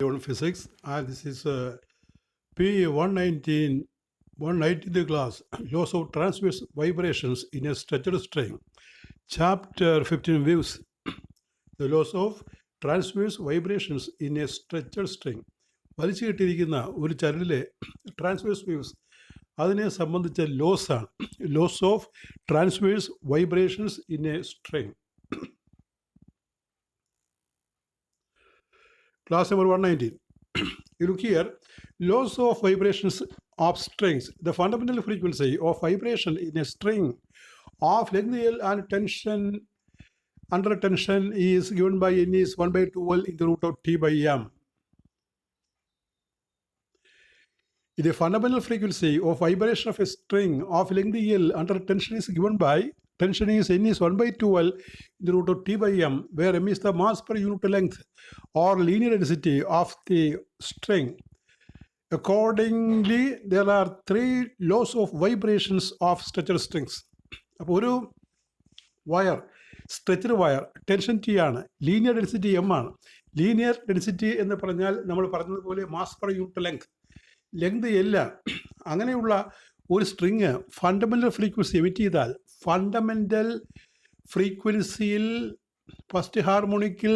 On physics, and this is P119, 190th class, laws of transverse vibrations in a stretched string. Chapter 15 views the laws of transverse vibrations in a stretched string. വലിച്ചു കിട്ടിയിരിക്കുന്ന ഒരു ചരടിലെ transverse waves അതിനെ സംബന്ധിച്ച ലോസാണ് laws of transverse vibrations in a string. Class number 119. You look here, laws of vibrations of strings. The fundamental frequency of vibration in a string of length L and tension under tension is given by n is 1 by 2L in the root of T by M. The fundamental frequency of vibration of a string of length L under tension is given by tension is n is 1 by 2L in the root of T by M, where M is the mass per unit length or linear density of the string. Accordingly, there are three laws of vibrations of stretched strings. അപ്പോൾ ഒരു wire stretched wire tension T ആണ്, linear density M ആണ്. Linear density എന്ന് പറഞ്ഞാൽ നമ്മൾ പറഞ്ഞതുപോലെ mass per unit length എല്ലാം. അങ്ങനെയുള്ള ഒരു സ്ട്രിങ് ഫണ്ടമെൻ്റൽ ഫ്രീക്വൻസി എമിറ്റ് ചെയ്താൽ ഫണ്ടമെൻ്റൽ ഫ്രീക്വൻസിയിൽ ഫസ്റ്റ് ഹാർമോണിക്കിൽ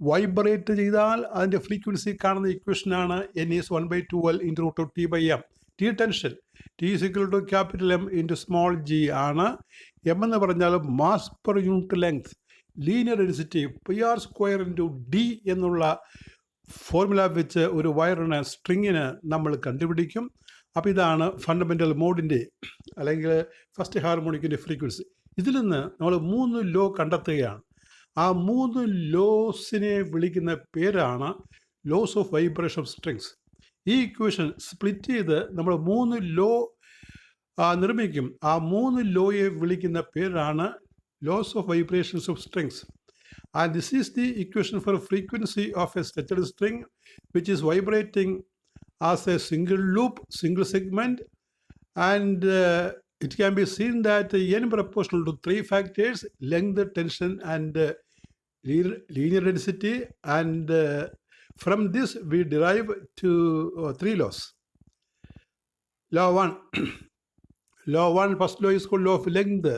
വൈബ്രേറ്റ് ചെയ്താൽ അതിൻ്റെ ഫ്രീക്വൻസി കാണുന്ന ഇക്വേഷനാണ് N is 1 by 2L into root of T by M. T tension T is equal to capital M into small G ആണ്. എം എന്ന് പറഞ്ഞാൽ mass per unit length, linear density P R square into D എന്നുള്ള formula വെച്ച് ഒരു വയറിന് സ്ട്രിങ്ങിന് നമ്മൾ കണ്ടുപിടിക്കും. അപ്പോൾ ഇതാണ് ഫണ്ടമെൻ്റൽ മോഡിൻ്റെ അല്ലെങ്കിൽ ഫസ്റ്റ് ഹാർമോണിക്കിൻ്റെ ഫ്രീക്വൻസി. ഇതിൽ നിന്ന് നമ്മൾ 3 ലോ കണ്ടെത്തുകയാണ്. ആ 3 ലോസിനെ വിളിക്കുന്ന പേരാണ് laws of vibration of strings. ഈ ഇക്വേഷൻ സ്പ്ലിറ്റ് ചെയ്ത് നമ്മൾ 3 ലോ നിർമ്മിക്കും. ആ 3 ലോയെ വിളിക്കുന്ന പേരാണ് laws of vibrations of strings. And this is the equation for frequency of a stretched string which is vibrating as a single loop, single segment, and it can be seen that n proportional to 3 factors: length, tension, and linear density. And from this we derive to 3 laws. Law 1. Law 1, first law is called law of length.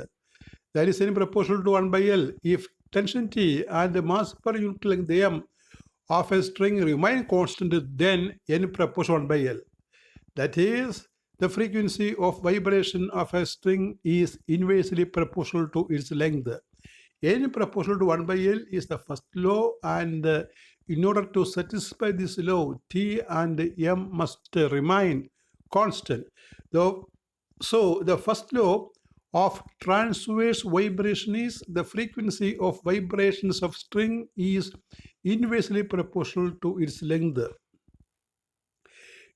That is n proportional to 1 by L. If tension T and the mass per unit length m of a string remain constant, then n proportional 1 by L. That is, the frequency of vibration of a string is inversely proportional to its length. N proportional to 1 by L is the first law, and in order to satisfy this law, T and m must remain constant. So the first law of transverse vibration is the frequency of vibrations of string is inversely proportional to its length.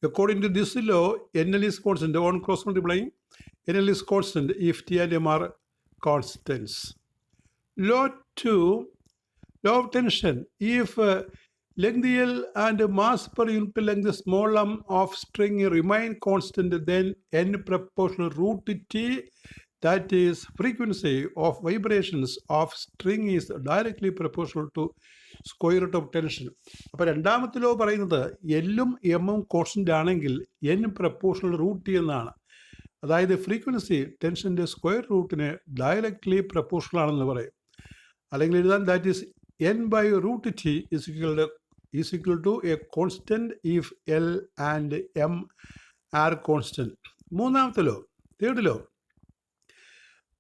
According to this law, NL is constant. On cross multiplying, NL is constant if T and M are constants. Law 2, law of tension. If length L and mass per unit length small m of string remain constant, then n proportional root T, that is frequency of vibrations of string, is directly proportional to square root of tension. അപ്പോൾ രണ്ടാമത്തെ law പറയുന്നത് എല്ലും എമ്മും constant ആണെങ്കിൽ N proportional root T എന്നാണ്. അതായത് frequency ടെൻഷൻ്റെ square റൂട്ടിന് ഡയറക്ട്ലി പ്രപ്പോർഷണൽ ആണെന്ന് പറയും. അല്ലെങ്കിൽ എഴുതാൻ that is N by root T is equal to a constant if L and M are constant. മൂന്നാമത്തെ ലോ, തേർഡ് ലോ,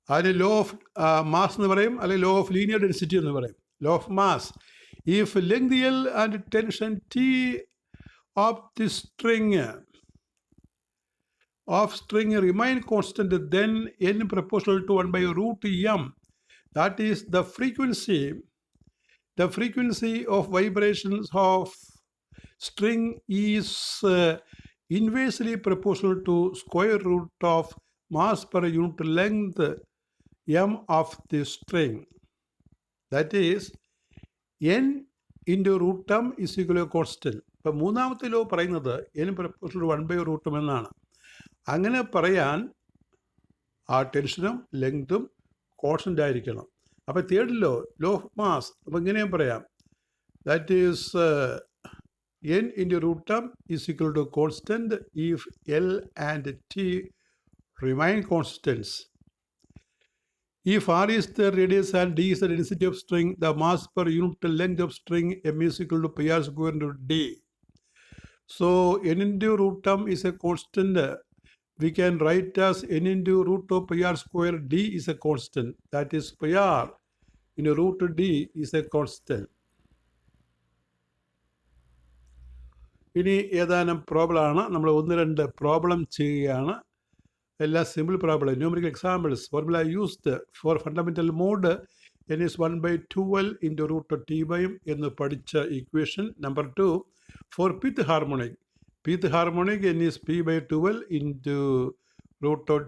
അതിന് ലോ ഓഫ് മാസ് എന്ന് പറയും, അല്ലെങ്കിൽ ലോ ഓഫ് ലീനിയർ ഡെൻസിറ്റി എന്ന് പറയും. Law of mass. If length L and tension T of the string remain constant, then N proportional to 1 by root m. That is, the frequency of vibrations of string is inversely proportional to square root of mass per unit length m of the string. That is, n into root m is equal to constant. ഇപ്പം മൂന്നാമത്തെ law പറയുന്നത് n proportional 1 by root m എന്നാണ്. അങ്ങനെ പറയാൻ ആ ടെൻഷനും ലെങ്തും constant ആയിരിക്കണം. അപ്പോൾ third law, law of mass, അപ്പോൾ ഇങ്ങനെയും പറയാം. That is n into root term is equal to constant if L and T remain constants. If R is the radius and D is the density of string, the mass per unit length of string M is equal to pi r square into D. So n into root term is a constant. We can write as n into root of pi r square D is a constant. That is pi r into root D is a constant. ഇനി ഏതാനും പ്രോബ്ലമാണ് നമ്മൾ ഒന്ന് രണ്ട് problem ചെയ്യുകയാണ്. എല്ലാ simple problem numerical examples formula used for fundamental mode n is 1 by 2l into root of t by m എന്ന് പഠിച്ച equation. Number 2 for pth harmonic n is p by 2l into root of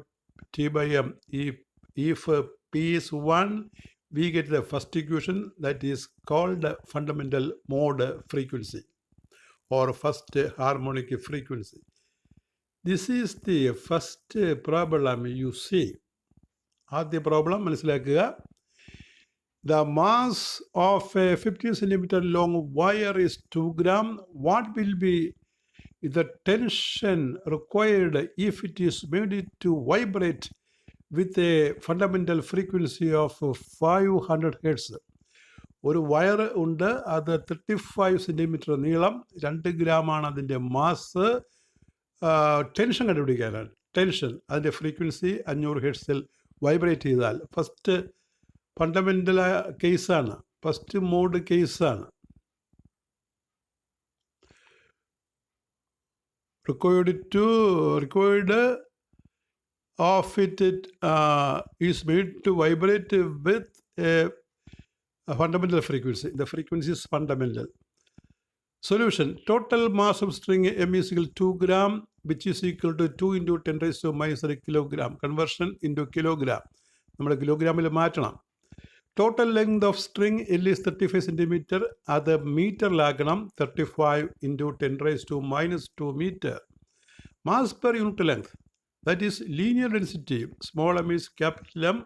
t by m. If p is 1, we get the first equation that is called fundamental mode frequency or first harmonic frequency. This is the first problem you see. ആദ്യ problem മനസ്സിലാക്കുക. The mass of a 15 centimeter long wire is 2 gram. What will be the tension required if it is made to vibrate with a fundamental frequency of 500 Hz? ഒരു wire ഉണ്ട്, അത് 35 centimetre നീളം, 2 ഗ്രാമാണ് അതിൻ്റെ mass. Tension കണ്ടുപിടിക്കാനാണ്. Tension അതിൻ്റെ frequency 500 ഹെർട്സിൽ vibrate ചെയ്താൽ first fundamental കേസാണ്, first mode കേസാണ്. required of it is made to vibrate with a fundamental frequency. The frequency is fundamental. Solution: total mass of string M is equal to 2 gram, which is equal to 2 into 10 raised to minus 3 kilogram. Conversion into kilogram. നമ്മൾ കിലോഗ്രാമിൽ മാറ്റണം. Total length of string L is 35 centimetre. അത് മീറ്ററിലാക്കണം. 35 into 10 raised to minus 2 meter. Mass per unit length, that is linear density, small m is capital M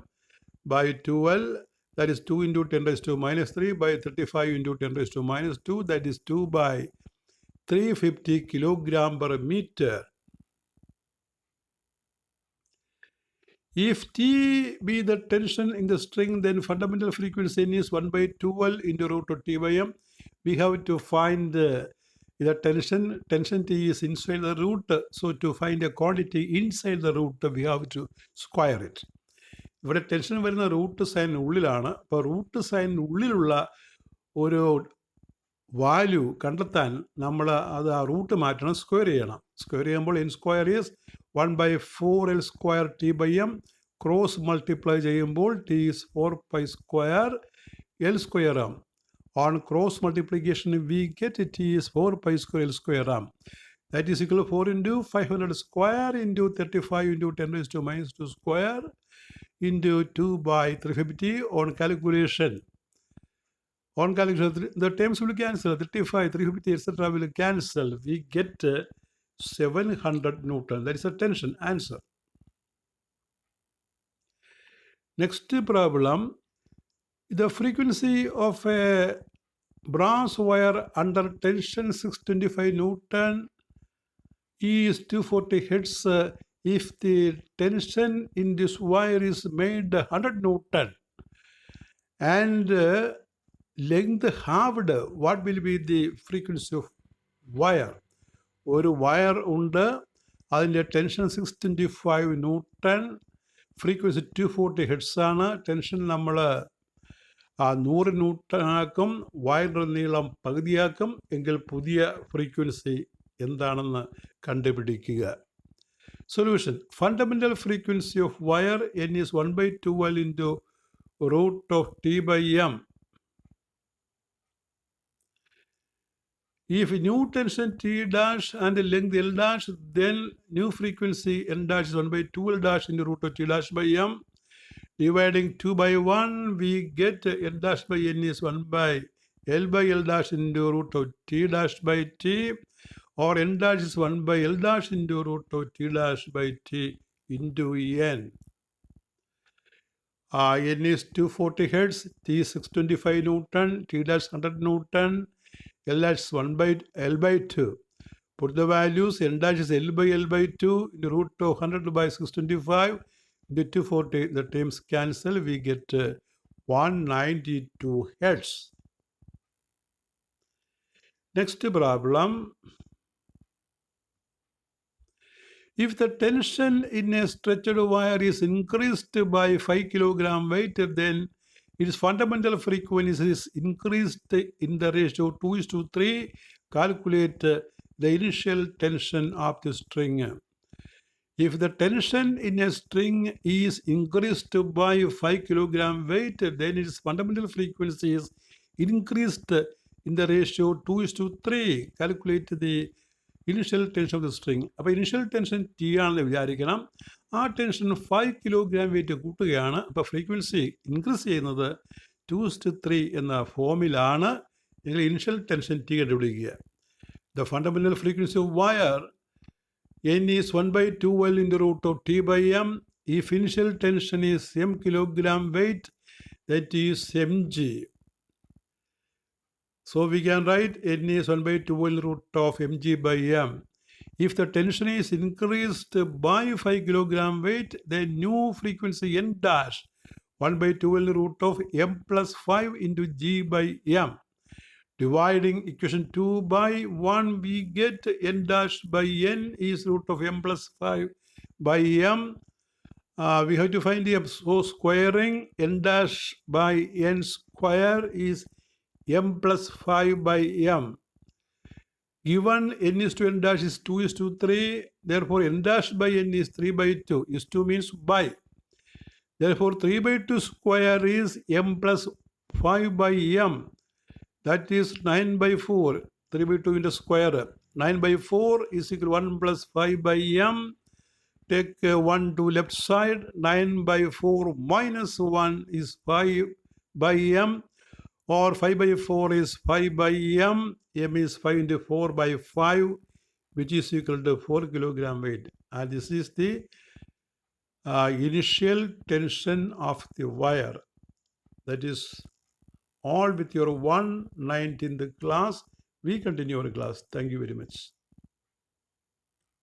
by 2L, that is 2 into 10 raised to minus 3 by 35 into 10 raised to minus 2, that is 2 by 350 kilogram per meter. If T be the tension in the string, then fundamental frequency N is 1 by 2L into root of T by M. We have to find the tension T is inside the root. So to find a quantity inside the root, we have to square it. ഇവിടെ tension വരുന്ന root sine ഉള്ളിലാണ്. അപ്പോൾ root sine ഉള്ളിലുള്ള ഒരു value കണ്ടെത്താൻ നമ്മൾ അത് ആ റൂട്ട് മാറ്റണം, സ്ക്വയർ ചെയ്യണം. സ്ക്വയർ ചെയ്യുമ്പോൾ n square is 1 by 4l square t by m. Cross multiply ചെയ്യുമ്പോൾ t is 4 pi square l square m. On cross multiplication we get t is 4 pi square l square m. That is equal to 4 into 500 square into 35 into 10 raised to minus 2 square into 2 by 350. On calculation, the terms will cancel. 35, 350, etc. will cancel. We get 700 Newton. That is a tension answer. Next problem. The frequency of a brass wire under tension 625 Newton is 240 Hz. If the tension in this wire is made 100 Newton and length halved, what will be the frequency of wire? ഒരു wire ഉണ്ട്, അതിൻ്റെ tension 625 newton, frequency 240 hertz ആണ്. Tension നമ്മൾ 100 ന്യൂട്ടനാക്കും, വയറിൻ്റെ നീളം പകുതിയാക്കും. എങ്കിൽ പുതിയ frequency എന്താണെന്ന് കണ്ടുപിടിക്കുക. Solution: fundamental frequency of wire n is 1 by 2l into root of t by m. If new tension T dash and length L dash, then new frequency N dash is 1 by 2L dash into root of T dash by M. Dividing 2 by 1, we get N dash by N is 1 by L dash into root of T dash by T, or N dash is 1 by L dash into root of T dash by T into N. N is 240 Hz, T is 625 Newton, T dash 100 Newton. L dash is 1 by L by 2. Put the values, N dash is L by L by 2 into root of 100 by 625 into 240. The terms cancel. We get 192 hertz. Next problem. If the tension in a stretched wire is increased by 5 kilogram weight, then its fundamental frequency is increased in the ratio 2:3. Calculate the initial tension of the string. If the tension in a string is increased by 5 kilogram weight, then its fundamental frequency is increased in the ratio 2:3. Calculate the initial tension of the string. അപ്പോൾ initial tension T ആണെന്ന് വിചാരിക്കണം. ആ tension 5 kilogram wait കൂട്ടുകയാണ്. അപ്പോൾ frequency increase ചെയ്യുന്നത് 2:3 എന്ന ഫോമിലാണ്. നിങ്ങൾ ഇനിഷ്യൽ ടെൻഷൻ ടി കണ്ടുപിടിക്കുക. The fundamental frequency of wire n is 1 by 2L in the root of T by M. If initial tension is m kilogram weight, that is mg. So we can write n is 1 by 2L root of mg by m. If the tension is increased by 5 kilogram weight, then new frequency n dash 1 by 2L root of m plus 5 into g by m. Dividing equation 2 by 1, we get n dash by n is root of m plus 5 by m. We have to find the m. So squaring n dash by n square is m plus 5 by m. Given n is to n dash is 2:3. Therefore, n dash by n is 3 by 2. Is 2 means by. Therefore, 3 by 2 square is m plus 5 by m. That is 9 by 4. 3 by 2 into square. 9 by 4 is equal to 1 plus 5 by m. Take 1 to left side. 9 by 4 minus 1 is 5 by m. Or 5 by 4 is 5 by m. M is 5 into 4 by 5, which is equal to 4 kilogram weight. And this is the initial tension of the wire. That is all with your 119th class. We continue our class. Thank you very much.